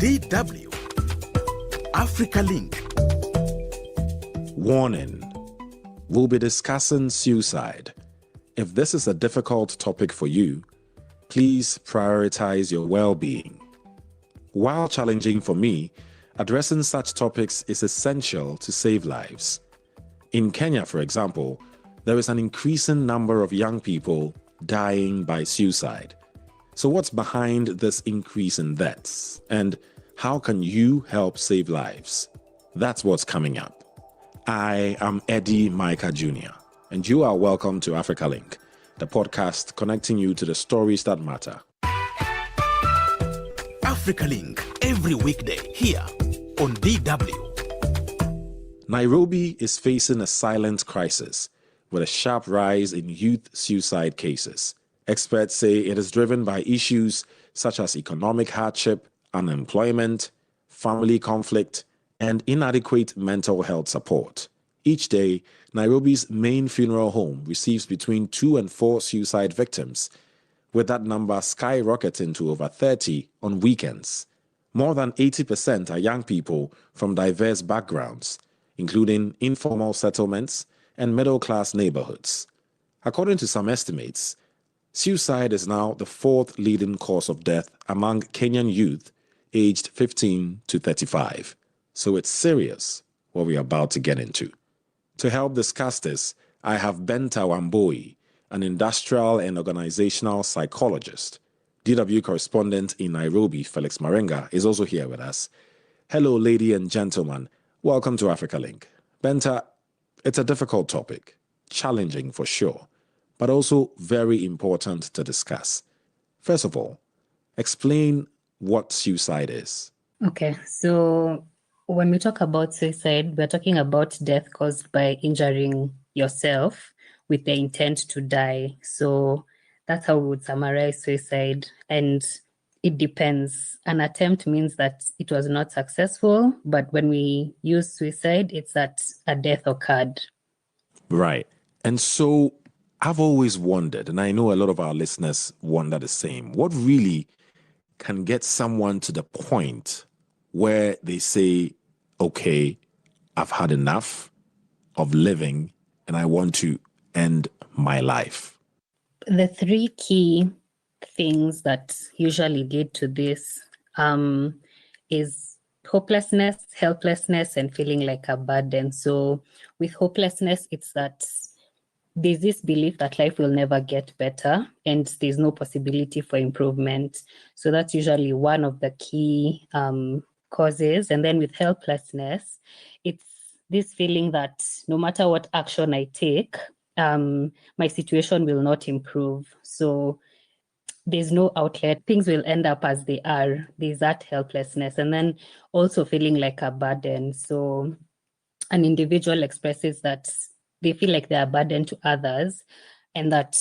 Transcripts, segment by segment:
DW AfricaLink. Warning. We'll be discussing suicide. If this is a difficult topic for you, please prioritize your well-being. While challenging for me, addressing such topics is essential to save lives. In Kenya, for example, there is an increasing number of young people dying by suicide. So what's behind this increase in deaths? And how can you help save lives? That's what's coming up. I am Eddy Micah Jr., and you are welcome to AfricaLink, the podcast connecting you to the stories that matter. AfricaLink, every weekday here on DW. Nairobi is facing a silent crisis with a sharp rise in youth suicide cases. Experts say it is driven by issues such as economic hardship, unemployment, family conflict, and inadequate mental health support. Each day, Nairobi's main funeral home receives between 2 and 4 suicide victims, with that number skyrocketing to over 30 on weekends. More than 80% are young people from diverse backgrounds, including informal settlements and middle-class neighborhoods. According to some estimates, suicide is now the 4th leading cause of death among Kenyan youth aged 15 to 35. So it's serious what we're about to get into. To help discuss this, I have Benta Wambui, an industrial and organizational psychologist. DW correspondent in Nairobi, Felix Maringa, is also here with us. Hello, ladies and gentlemen. Welcome to AfricaLink. Benta, it's a difficult topic, challenging for sure, but also very important to discuss. First of all, explain what suicide is. Okay, so when we talk about suicide, we're talking about death caused by injuring yourself with the intent to die. So that's how we would summarize suicide. And it depends. An attempt means that it was not successful, but when we use suicide, it's that a death occurred. Right. And so I've always wondered, and I know a lot of our listeners wonder the same, what really can get someone to the point where they say, okay, I've had enough of living and I want to end my life? The 3 key things that usually lead to this is hopelessness, helplessness, and feeling like a burden. So with hopelessness, it's that there's this belief that life will never get better and there's no possibility for improvement. So that's usually one of the key causes. And then with helplessness, it's this feeling that no matter what action I take, my situation will not improve. So there's no outlet. Things will end up as they are. There's that helplessness. And then also feeling like a burden. So an individual expresses that they feel like they are a burden to others and that,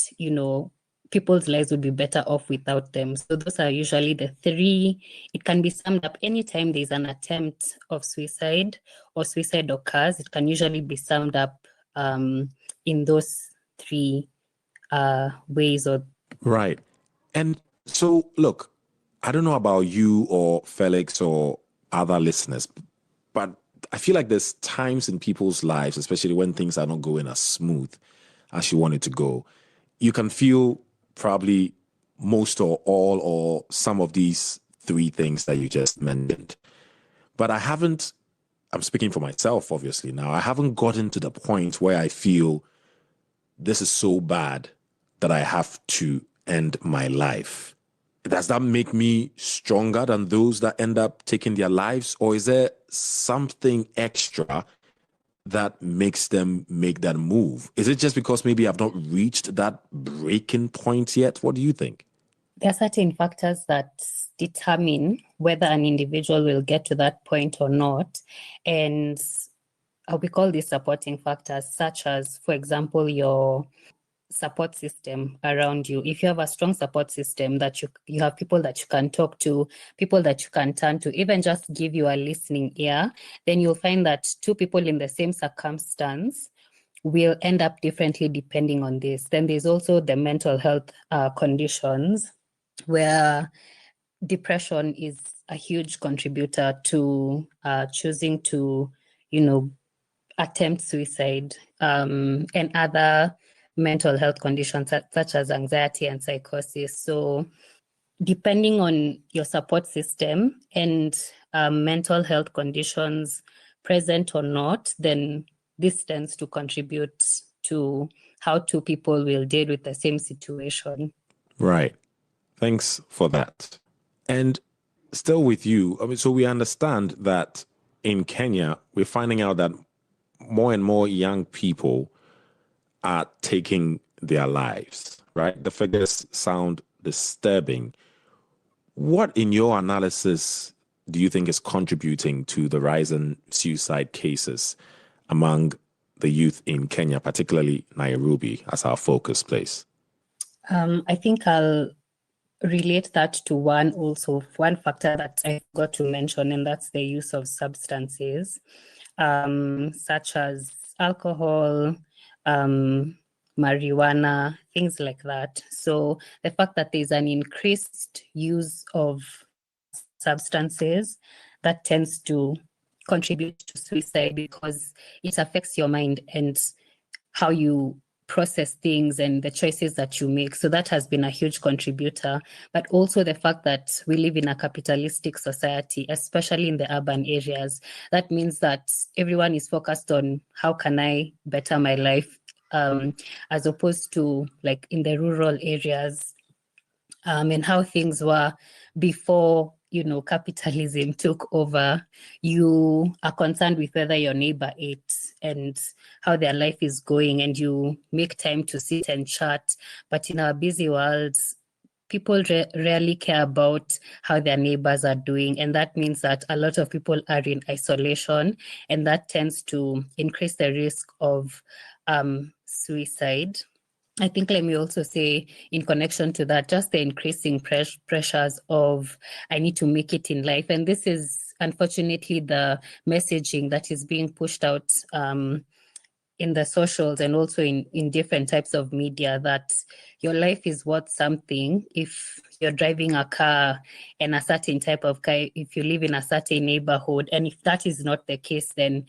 people's lives would be better off without them. So those are usually the 3. It can be summed up anytime there's an attempt of suicide or suicide occurs. It can usually be summed up in those 3 ways. Right. And so, look, I don't know about you or Felix or other listeners, but I feel like there's times in people's lives, especially when things are not going as smooth as you want it to go, you can feel probably most or all or some of these 3 things that you just mentioned. But I'm speaking for myself, obviously, now. I haven't gotten to the point where I feel this is so bad that I have to end my life. Does that make me stronger than those that end up taking their lives? Or is there something extra that makes them make that move? Is it just because maybe I've not reached that breaking point yet? What do you think? There are certain factors that determine whether an individual will get to that point or not. And we call these supporting factors, such as, for example, your support system around you. If you have a strong support system that you have people that you can talk to, people that you can turn to, even just give you a listening ear, then you'll find that 2 people in the same circumstance will end up differently depending on this. Then there's also the mental health conditions where depression is a huge contributor to choosing to, attempt suicide and other mental health conditions such as anxiety and psychosis. So depending on your support system and mental health conditions present or not, then this tends to contribute to how two people will deal with the same situation. Right. Thanks for that. And still with you, so we understand that in Kenya, we're finding out that more and more young people are taking their lives, right? The figures sound disturbing. What, in your analysis, do you think is contributing to the rise in suicide cases among the youth in Kenya, particularly Nairobi, as our focus place? I think I'll relate that to one factor that I forgot to mention, and that's the use of substances, such as alcohol, marijuana, things like that. So the fact that there's an increased use of substances, that tends to contribute to suicide because it affects your mind and how you process things and the choices that you make. So that has been a huge contributor, but also the fact that we live in a capitalistic society, especially in the urban areas. That means that everyone is focused on how can I better my life, as opposed to like in the rural areas, and how things were before capitalism took over. You are concerned with whether your neighbor ate and how their life is going, and you make time to sit and chat. But in our busy worlds, people rarely care about how their neighbors are doing. And that means that a lot of people are in isolation, and that tends to increase the risk of suicide. I think let me also say, in connection to that, just the increasing pressures of I need to make it in life. And this is unfortunately the messaging that is being pushed out in the socials and also in different types of media, that your life is worth something if you're driving a car and a certain type of car, if you live in a certain neighborhood. And if that is not the case, then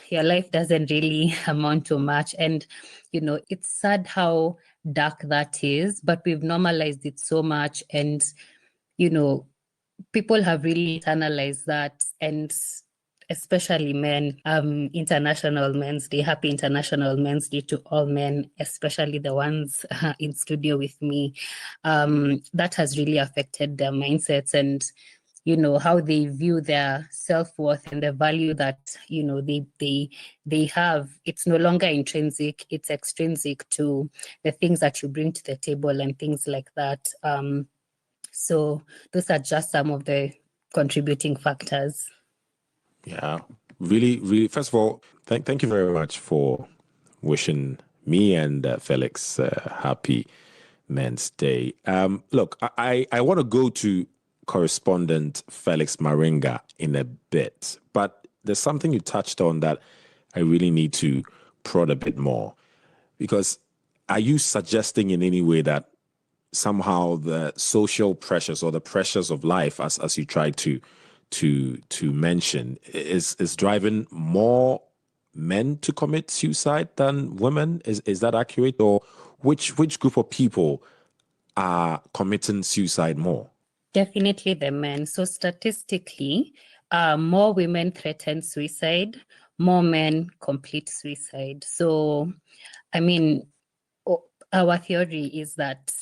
your life doesn't really amount to much. And, it's sad how dark that is, but we've normalized it so much. And, people have really internalized that. And especially men, International Men's Day, happy International Men's Day to all men, especially the ones in studio with me. That has really affected their mindsets and how they view their self-worth and the value that they have. It's no longer intrinsic, it's extrinsic to the things that you bring to the table and things like that. So those are just some of the contributing factors. Yeah, really, really. First of all, thank you very much for wishing me and Felix happy Men's Day. Look, I want to go to correspondent Felix Maringa in a bit, but there's something you touched on that I really need to prod a bit more, because are you suggesting in any way that somehow the social pressures or the pressures of life, as you tried to mention, is driving more men to commit suicide than women? Is that accurate? Or which group of people are committing suicide more? Definitely the men. So statistically, more women threaten suicide, more men complete suicide. So, I mean, our theory is that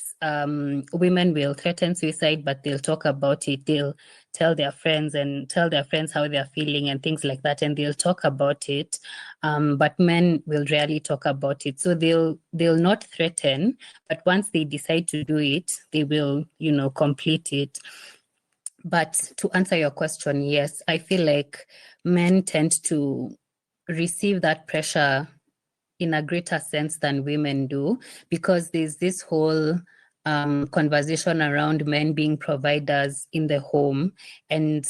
women will threaten suicide, but they'll talk about it. They'll tell their friends how they're feeling and things like that, and they'll talk about it. But men will rarely talk about it. So they'll not threaten, but once they decide to do it, they will, complete it. But to answer your question, yes, I feel like men tend to receive that pressure in a greater sense than women do, because there's this whole conversation around men being providers in the home and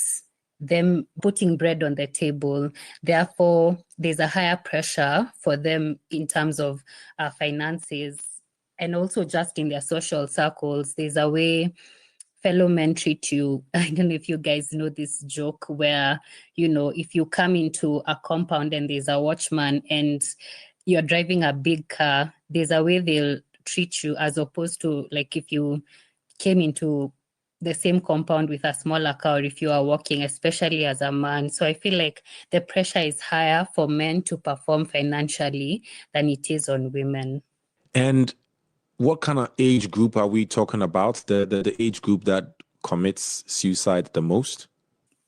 them putting bread on the table. Therefore, there's a higher pressure for them in terms of finances, and also just in their social circles. There's a way fellow men treat you. I don't know if you guys know this joke where, if you come into a compound and there's a watchman and you're driving a big car, there's a way they'll treat you, as opposed to like if you came into the same compound with a smaller car, or if you are walking, especially as a man. So I feel like the pressure is higher for men to perform financially than it is on women. And what kind of age group are we talking about? The age group that commits suicide the most?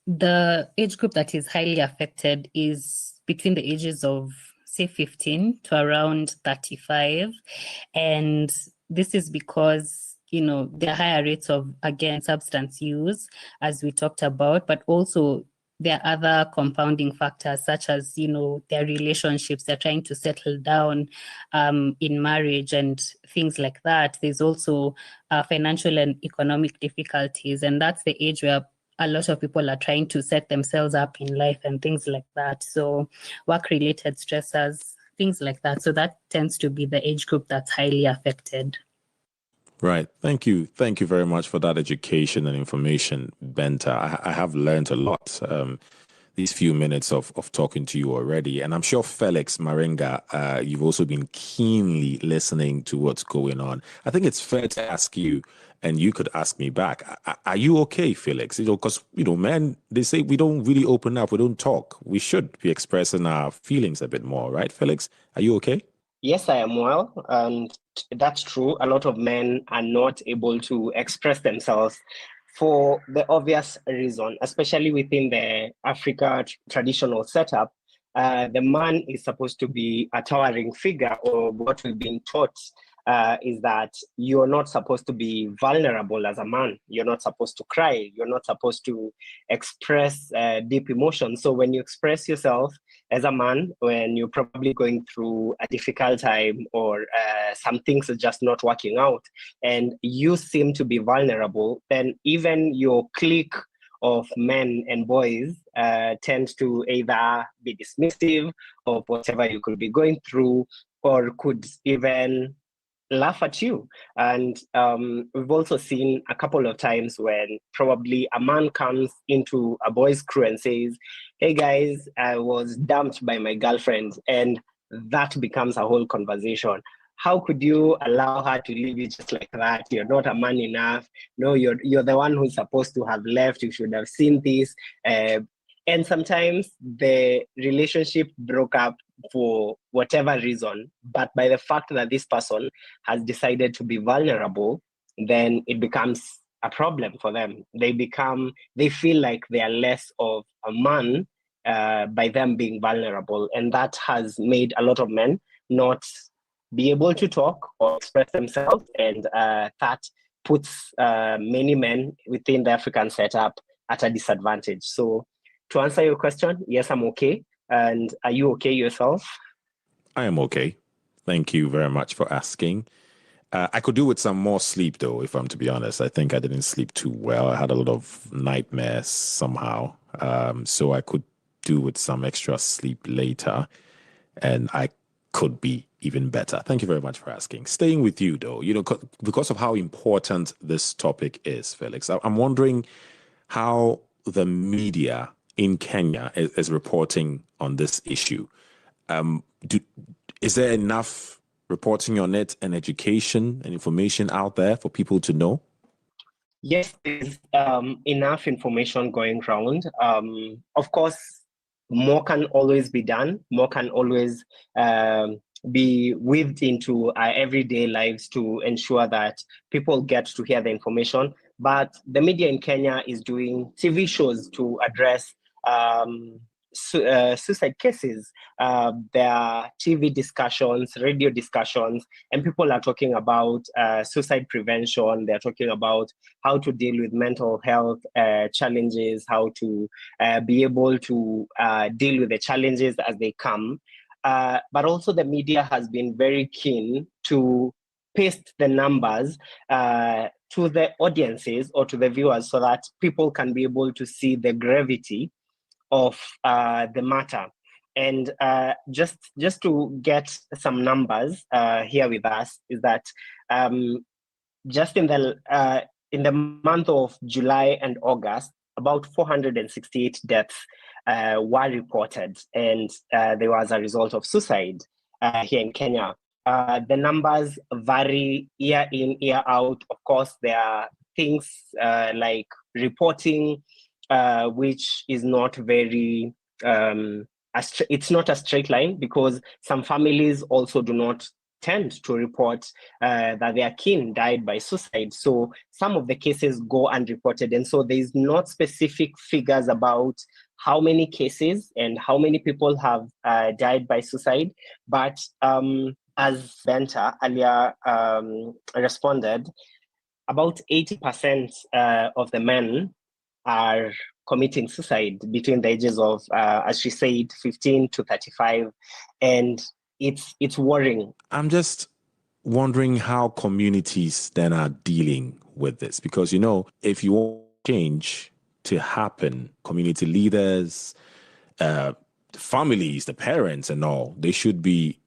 The age group that is highly affected is between the ages of, say, 15 to around 35. And this is because, there are higher rates of, again, substance use, as we talked about, but also there are other compounding factors, such as, their relationships, they're trying to settle down in marriage and things like that. There's also financial and economic difficulties, and that's the age where a lot of people are trying to set themselves up in life and things like that. So work-related stressors, things like that. So that tends to be the age group that's highly affected. Right. Thank you. Thank you very much for that education and information, Benta. I have learned a lot these few minutes of talking to you already. And I'm sure Felix Maringa, you've also been keenly listening to what's going on. I think it's fair to ask you, and you could ask me back, are you okay, Felix? Because, men, they say we don't really open up. We don't talk. We should be expressing our feelings a bit more, right, Felix? Are you okay? Yes, I am well, and that's true. A lot of men are not able to express themselves for the obvious reason, especially within the Africa traditional setup. The man is supposed to be a towering figure, or what we've been taught is that you're not supposed to be vulnerable as a man. You're not supposed to cry. You're not supposed to express deep emotions. So when you express yourself as a man, when you're probably going through a difficult time, or some things are just not working out, and you seem to be vulnerable, then even your clique of men and boys tend to either be dismissive of whatever you could be going through, or could even laugh at you. And we've also seen a couple of times when probably a man comes into a boys' crew and says, "Hey guys, I was dumped by my girlfriend," and that becomes a whole conversation. How could you allow her to leave you just like that? You're not a man enough. No, you're the one who's supposed to have left. You should have seen this. And sometimes the relationship broke up for whatever reason, but by the fact that this person has decided to be vulnerable, then it becomes a problem for them. They feel like they are less of a man by them being vulnerable. And that has made a lot of men not be able to talk or express themselves. And that puts many men within the African setup at a disadvantage. So to answer your question, yes, I'm okay. And are you okay yourself? I am okay. Thank you very much for asking. I could do with some more sleep, though, if I'm to be honest. I think I didn't sleep too well. I had a lot of nightmares somehow. So I could do with some extra sleep later, and I could be even better. Thank you very much for asking. Staying with you, though, because of how important this topic is, Felix, I'm wondering how the media in Kenya is reporting on this issue. Is there enough reporting on it and education and information out there for people to know? Yes, there's enough information going around. Of course, more can always be done. More can always be weaved into our everyday lives to ensure that people get to hear the information. But the media in Kenya is doing TV shows to address suicide cases. There are TV discussions, radio discussions, and people are talking about suicide prevention. They're talking about how to deal with mental health challenges, how to be able to deal with the challenges as they come. But also the media has been very keen to paste the numbers to the audiences or to the viewers so that people can be able to see the gravity of the matter. And just to get some numbers here with us is that just in in the month of July and August, about 468 deaths were reported, and they were as a result of suicide here in Kenya. The numbers vary year in, year out. Of course, there are things like reporting, which is not very, it's not a straight line, because some families also do not tend to report that their kin died by suicide. So some of the cases go unreported. And so there's not specific figures about how many cases and how many people have died by suicide. But as Benta earlier responded, about 80% of the men are committing suicide between the ages of, as she said, 15 to 35. And it's worrying. I'm just wondering how communities then are dealing with this, because, if you want change to happen, community leaders, families, the parents and all, they should be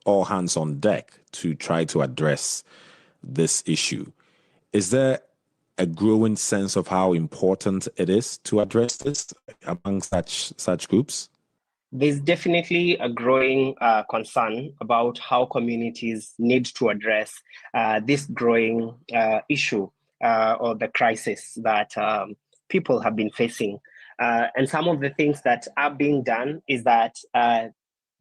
all hands on deck to try to address this issue. Is there a growing sense of how important it is to address this among such groups? There's definitely a growing concern about how communities need to address this growing issue or the crisis that people have been facing. And some of the things that are being done is that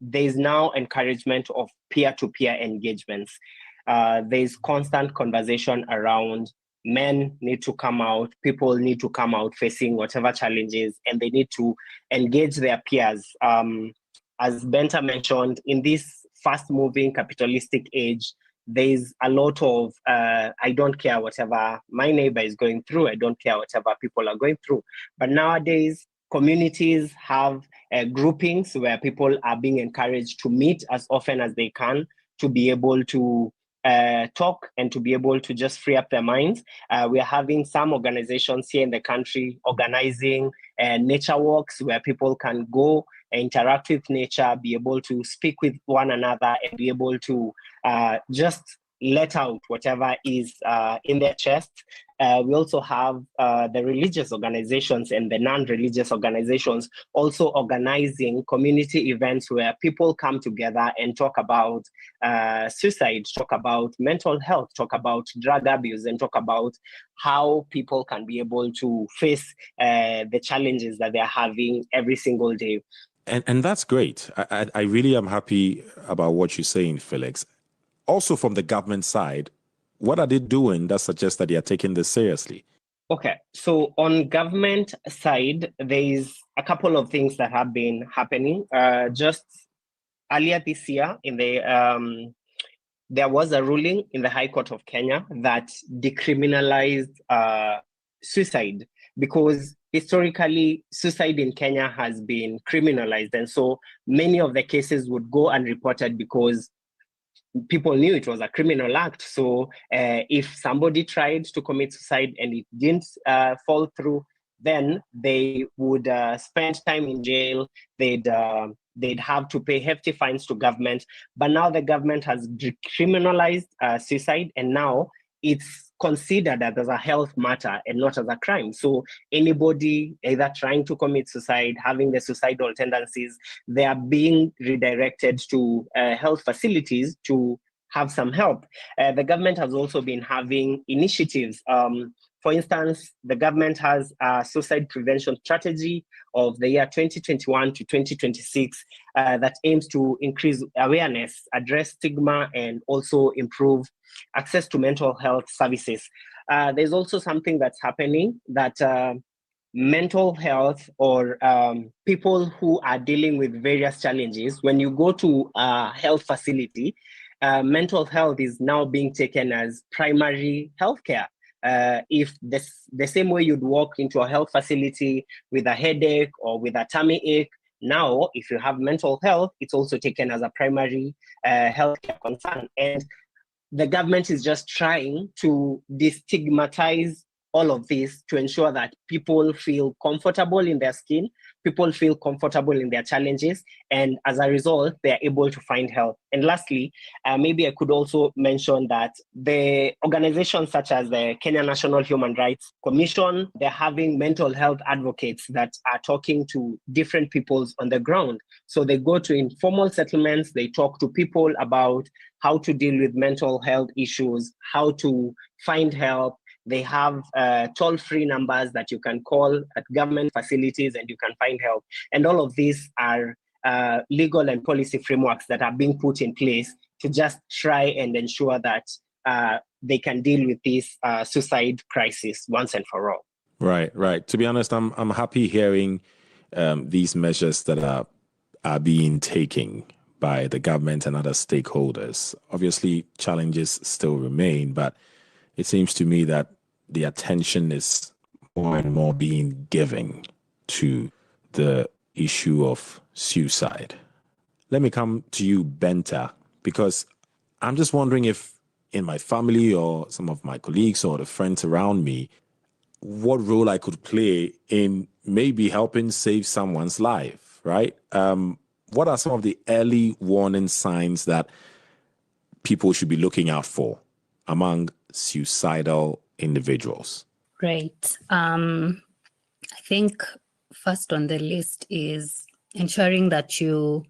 there's now encouragement of peer-to-peer engagements. There's constant conversation around men need to come out, people need to come out facing whatever challenges, and they need to engage their peers. As Benta mentioned, in this fast-moving capitalistic age, there's a lot of, I don't care whatever my neighbor is going through, I don't care whatever people are going through. But nowadays, communities have groupings where people are being encouraged to meet as often as they can to be able to talk and to be able to just free up their minds. We are having some organizations here in the country organizing nature walks where people can go interact with nature, be able to speak with one another, and be able to just let out whatever is in their chest. We also have the religious organizations and the non-religious organizations also organizing community events where people come together and talk about suicide, talk about mental health, talk about drug abuse, and talk about how people can be able to face the challenges that they're having every single day. And that's great. I really am happy about what you're saying, Felix. Also, from the government side, what are they doing that suggests that they are taking this seriously? Okay, so on government side, there's a couple of things that have been happening. Just earlier this year, there was a ruling in the High Court of Kenya that decriminalized suicide, because historically suicide in Kenya has been criminalized, and so many of the cases would go unreported because people knew it was a criminal act. So if somebody tried to commit suicide and it didn't fall through, then they would spend time in jail. They'd have to pay hefty fines to government. But now the government has decriminalized suicide, and now it's considered as a health matter and not as a crime. So anybody either trying to commit suicide, having the suicidal tendencies, they are being redirected to health facilities to have some help. The government has also been having initiatives. For instance, the government has a suicide prevention strategy of the year 2021 to 2026 that aims to increase awareness, address stigma, and also improve access to mental health services. There's also something that's happening that mental health or people who are dealing with various challenges, when you go to a health facility, mental health is now being taken as primary healthcare. If the same way you'd walk into a health facility with a headache or with a tummy ache, now if you have mental health, it's also taken as a primary healthcare concern. And the government is just trying to destigmatize all of this to ensure that people feel comfortable in their skin, people feel comfortable in their challenges, and as a result, they're able to find help. And lastly, maybe I could also mention that the organizations such as the Kenya National Human Rights Commission, they're having mental health advocates that are talking to different peoples on the ground. So they go to informal settlements, they talk to people about how to deal with mental health issues, how to find help. They have toll-free numbers that you can call at government facilities and you can find help. And all of these are legal and policy frameworks that are being put in place to just try and ensure that they can deal with this suicide crisis once and for all. Right, right. To be honest, I'm happy hearing these measures that are being taken by the government and other stakeholders. Obviously, challenges still remain, but it seems to me that the attention is more and more being given to the issue of suicide. Let me come to you, Benta, because I'm just wondering if in my family or some of my colleagues or the friends around me, what role I could play in maybe helping save someone's life, right? What are some of the early warning signs that people should be looking out for among suicidal individuals? Right. I think first on the list is ensuring that you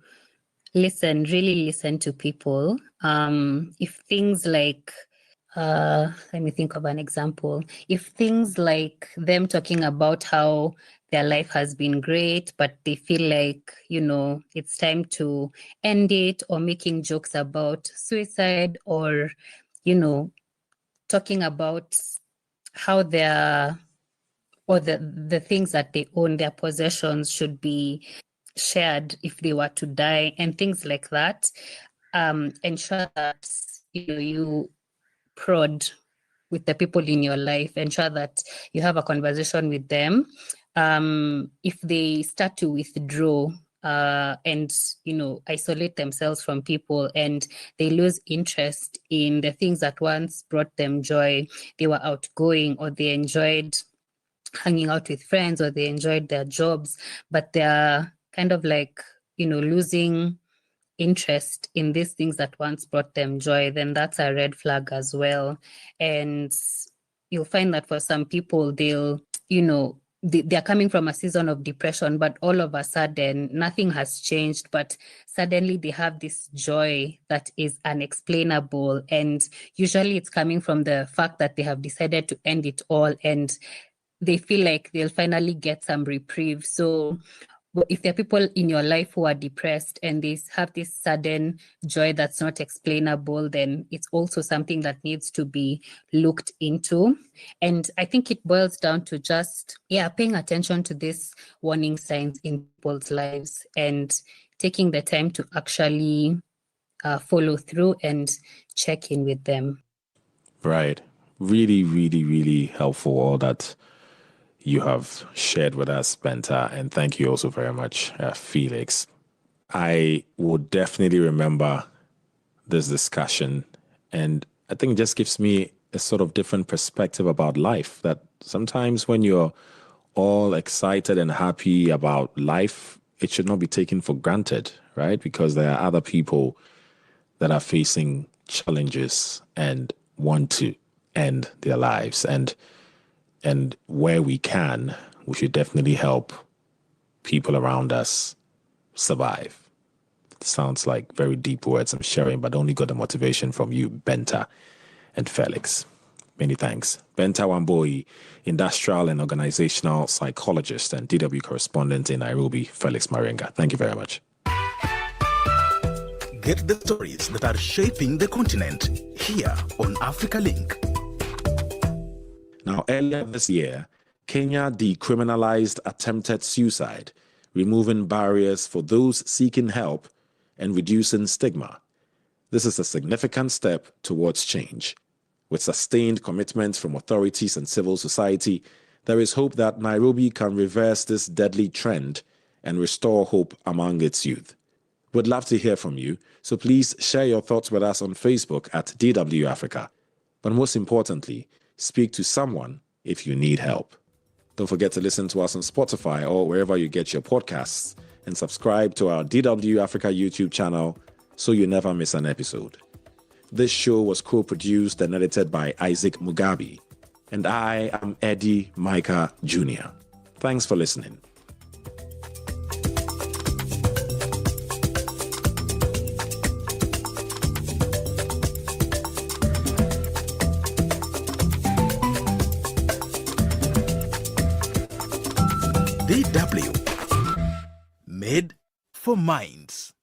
really listen to people. If things like, let me think of an example. If things like them talking about how their life has been great, but they feel like, it's time to end it, or making jokes about suicide, or, talking about how the things that they own, their possessions, should be shared if they were to die, and things like that. Ensure that you prod with the people in your life. Ensure that you have a conversation with them. If they start to withdraw and isolate themselves from people, and they lose interest in the things that once brought them joy, they were outgoing, or they enjoyed hanging out with friends, or they enjoyed their jobs, but they're kind of like losing interest in these things that once brought them joy, then that's a red flag as well. And you'll find that for some people, they're coming from a season of depression, but all of a sudden nothing has changed, but suddenly they have this joy that is unexplainable. And usually it's coming from the fact that they have decided to end it all, and they feel like they'll finally get some reprieve. So if there are people in your life who are depressed and they have this sudden joy that's not explainable, then it's also something that needs to be looked into. And I think it boils down to just, paying attention to these warning signs in people's lives and taking the time to actually follow through and check in with them. Right. Really, really, really helpful, all that you have shared with us, Benta, and thank you also very much, Felix. I will definitely remember this discussion, and I think it just gives me a sort of different perspective about life, that sometimes when you're all excited and happy about life, it should not be taken for granted, right? Because there are other people that are facing challenges and want to end their lives. And where we can, we should definitely help people around us survive. It sounds like very deep words I'm sharing, but only got the motivation from you, Benta and Felix. Many thanks. Benta Wambui, industrial and organizational psychologist and DW correspondent in Nairobi, Felix Maringa. Thank you very much. Get the stories that are shaping the continent here on AfricaLink. Now, earlier this year, Kenya decriminalized attempted suicide, removing barriers for those seeking help and reducing stigma. This is a significant step towards change. With sustained commitment from authorities and civil society, there is hope that Nairobi can reverse this deadly trend and restore hope among its youth. We'd love to hear from you, so please share your thoughts with us on Facebook at DW Africa. But most importantly, speak to someone if you need help. Don't forget to listen to us on Spotify or wherever you get your podcasts, and subscribe to our DW Africa YouTube channel so you never miss an episode. This show was co-produced and edited by Isaac Mugabe, and I am Eddy Micah Jr. Thanks for listening. DW. Made for minds.